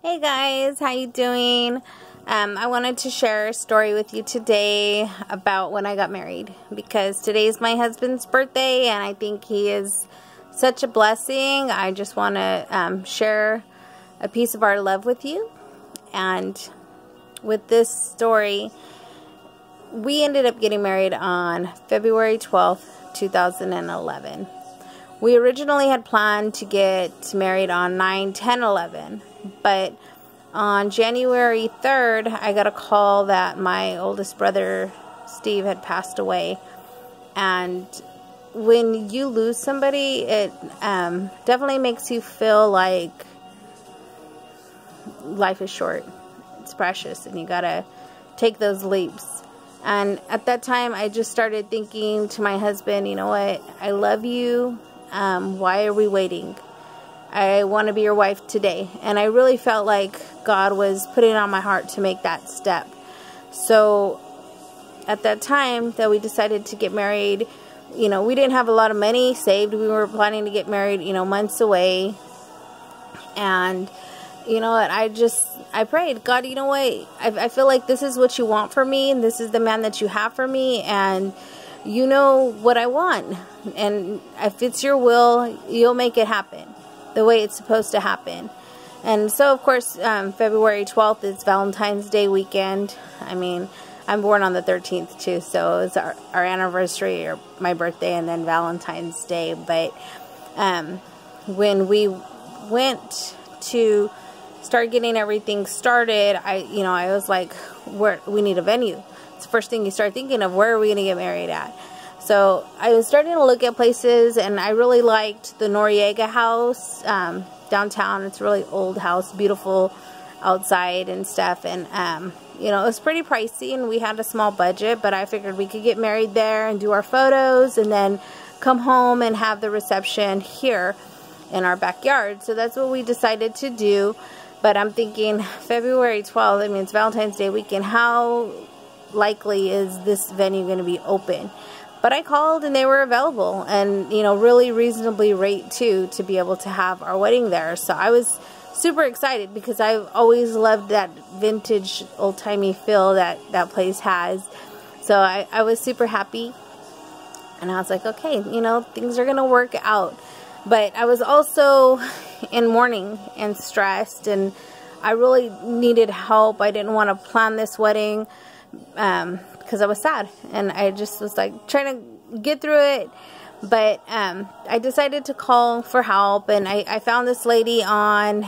Hey guys, how you doing? I wanted to share a story with you today about when I got married, because today's my husband's birthday and I think he is such a blessing. I just want to share a piece of our love with you. And with this story, we ended up getting married on February 12th, 2011. We originally had planned to get married on 9/10/11, but on January 3rd, I got a call that my oldest brother, Steve, had passed away. And when you lose somebody, it definitely makes you feel like life is short. It's precious, and you gotta take those leaps. And at that time, I just started thinking to my husband, you know what, I love you. Why are we waiting? I want to be your wife today. And I really felt like God was putting it on my heart to make that step. So at that time that we decided to get married, you know, we didn't have a lot of money saved. We were planning to get married, you know, months away. And you know what, I prayed, God, you know what, I feel like this is what you want for me, and this is the man that you have for me, and you know what I want, and if it's your will, you'll make it happen the way it's supposed to happen. And so of course, February 12th is Valentine's Day weekend. I mean, I'm born on the 13th too, so it's our anniversary, or my birthday, and then Valentine's Day. But when we went to start getting everything started, I was like, we need a venue. It's the first thing you start thinking of, where are we going to get married at? So I was starting to look at places, and I really liked the Noriega house downtown. It's a really old house, beautiful outside and stuff. And you know, it was pretty pricey, and we had a small budget, but I figured we could get married there and do our photos, and then come home and have the reception here in our backyard. So that's what we decided to do. But I'm thinking, February 12th, I mean, it's Valentine's Day weekend, how likely is this venue going to be open? But I called, and they were available, and you know, really reasonably rate too, to be able to have our wedding there. So I was super excited, because I've always loved that vintage, old-timey feel that that place has. So I was super happy, and I was like, okay, you know, things are going to work out. But I was also in mourning and stressed, and I really needed help. I didn't want to plan this wedding because I was sad, and I just was like trying to get through it. But I decided to call for help, and I found this lady on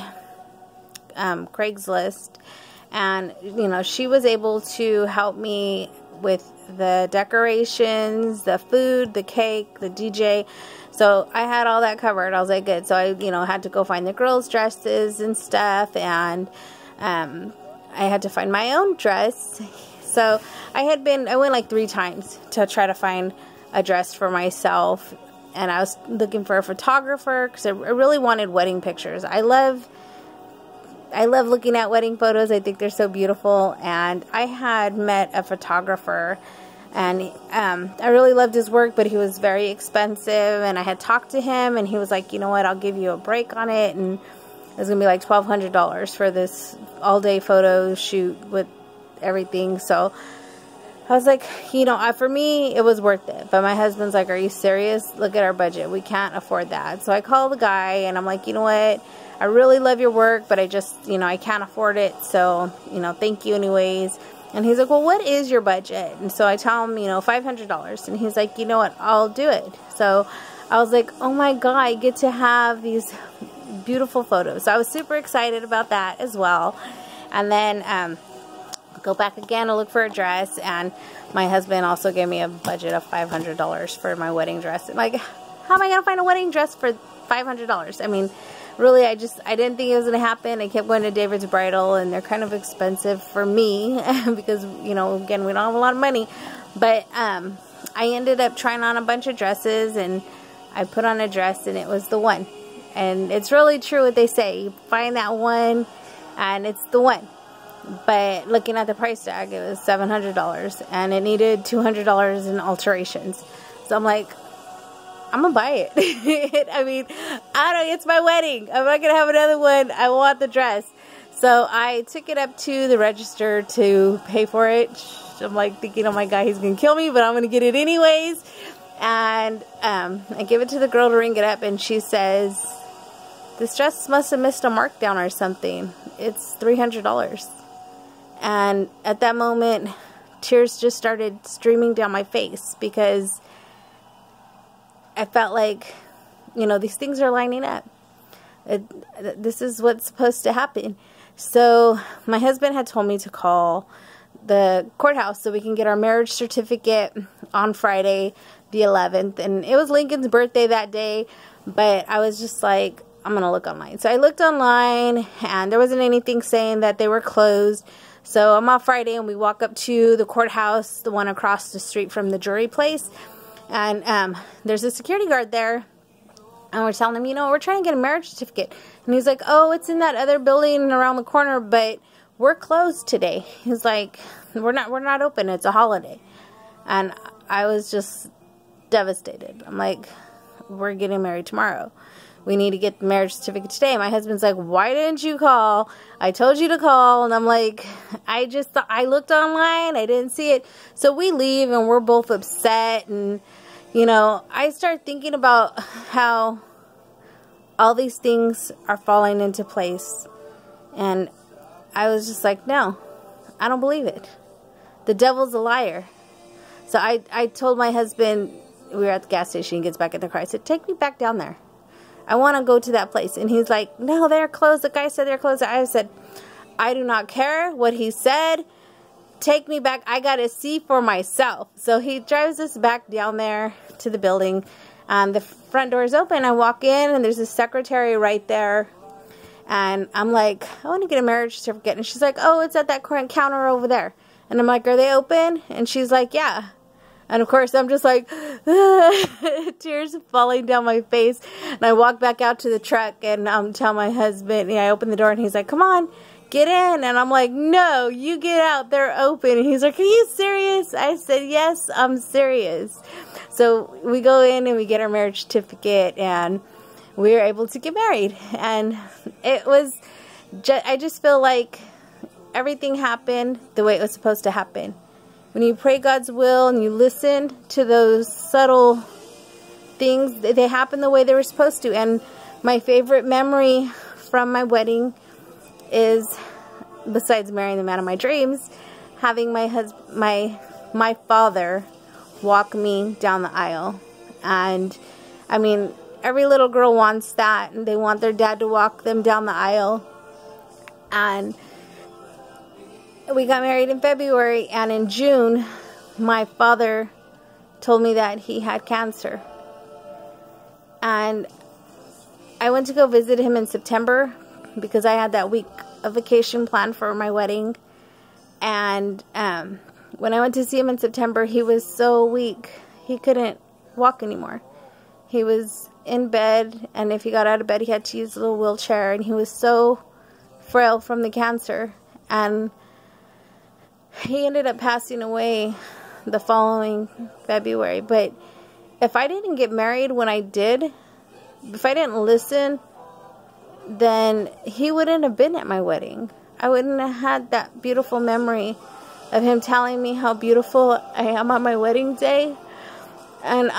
Craigslist, and you know, she was able to help me with the decorations, the food, the cake, the DJ. So I had all that covered. I was like, good. So I, you know, had to go find the girls' dresses and stuff, and I had to find my own dress. So I went like 3 times to try to find a dress for myself, and I was looking for a photographer, because I really wanted wedding pictures. I love looking at wedding photos. I think they're so beautiful, and I had met a photographer, and I really loved his work, but he was very expensive. And I had talked to him, and he was like, you know what, I'll give you a break on it, and it was gonna be like $1,200 for this all-day photo shoot with everything. So I was like, you know, for me, it was worth it. But my husband's like, are you serious? Look at our budget. We can't afford that. So I called the guy, and I'm like, you know what, I really love your work, but I just, you know, I can't afford it. So, you know, thank you anyways. And he's like, well, what is your budget? And so I tell him, you know, $500. And he's like, you know what, I'll do it. So I was like, oh my God, I get to have these beautiful photos. So I was super excited about that as well. And then go back again to look for a dress. And my husband also gave me a budget of $500 for my wedding dress. And like, how am I going to find a wedding dress for $500? I mean, really, I didn't think it was going to happen. I kept going to David's Bridal, and they're kind of expensive for me because, you know, again, we don't have a lot of money. But I ended up trying on a bunch of dresses, and I put on a dress, and it was the one. And it's really true what they say. You find that one, and it's the one. But looking at the price tag, it was $700, and it needed $200 in alterations. So I'm like, I'm gonna buy it. I mean, I don't know, it's my wedding. I'm not gonna have another one. I want the dress. So I took it up to the register to pay for it. I'm like thinking, oh my God, he's going to kill me, but I'm going to get it anyways. And I give it to the girl to ring it up, and she says, this dress must have missed a markdown or something. It's $300. And at that moment, tears just started streaming down my face, because I felt like, you know, these things are lining up. This is what's supposed to happen. So my husband had told me to call the courthouse so we can get our marriage certificate on Friday the 11th. And it was Lincoln's birthday that day, but I was just like, I'm going to look online. So I looked online, and there wasn't anything saying that they were closed. So I'm off Friday, and we walk up to the courthouse, the one across the street from the jury place. And there's a security guard there. And we're telling him, you know, we're trying to get a marriage certificate. And he's like, oh, it's in that other building around the corner, but we're closed today. He's like, we're not open. It's a holiday. And I was just devastated. I'm like, we're getting married tomorrow. We need to get the marriage certificate today. My husband's like, why didn't you call? I told you to call. And I'm like, I looked online. I didn't see it. So we leave, and we're both upset. And, you know, I start thinking about how all these things are falling into place. And I was just like, no, I don't believe it. The devil's a liar. So I told my husband, we were at the gas station, he gets back in the car. I said, take me back down there. I want to go to that place. And he's like, no, they're closed. The guy said they're closed. I said, I do not care what he said. Take me back. I got to see for myself. So he drives us back down there to the building. The front door is open. I walk in, and there's a secretary right there. And I'm like, I want to get a marriage certificate. And she's like, oh, it's at that current counter over there. And I'm like, are they open? And she's like, yeah. And of course, I'm just like, tears falling down my face. And I walk back out to the truck, and tell my husband, I open the door, and he's like, come on, get in. And I'm like, no, you get out. They're open. And he's like, are you serious? I said, yes, I'm serious. So we go in, and we get our marriage certificate, and we were able to get married. And it was, I just feel like everything happened the way it was supposed to happen. When you pray God's will and you listen to those subtle things, they happen the way they were supposed to. And my favorite memory from my wedding is, besides marrying the man of my dreams, having my father walk me down the aisle. And I mean, every little girl wants that, and they want their dad to walk them down the aisle. And we got married in February, and in June, my father told me that he had cancer. And I went to go visit him in September, because I had that week of vacation planned for my wedding. And when I went to see him in September, he was so weak. He couldn't walk anymore. He was in bed, and if he got out of bed, he had to use a little wheelchair, and he was so frail from the cancer. And he ended up passing away the following February. But if I didn't get married when I did, if I didn't listen, then he wouldn't have been at my wedding. I wouldn't have had that beautiful memory of him telling me how beautiful I am on my wedding day. And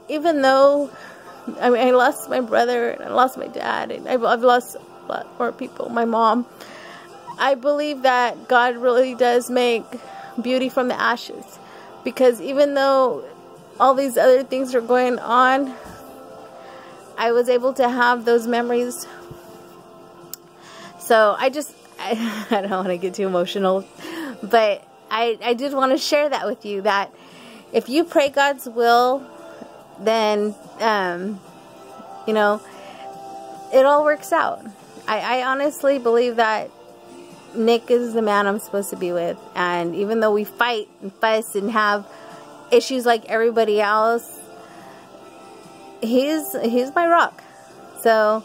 even though, I mean, I lost my brother, and I lost my dad, and I've lost a lot more people, my mom, I believe that God really does make beauty from the ashes. Because even though all these other things are going on, I was able to have those memories. So I don't want to get too emotional, but I did want to share that with you, that if you pray God's will, then, you know, it all works out. I honestly believe that Nick is the man I'm supposed to be with. And even though we fight and fuss and have issues like everybody else, he's my rock. So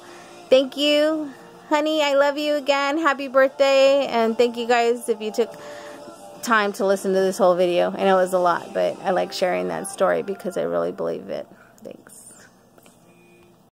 thank you, honey. I love you again. Happy birthday. And thank you guys if you took time to listen to this whole video. I know it was a lot, but I like sharing that story because I really believe it.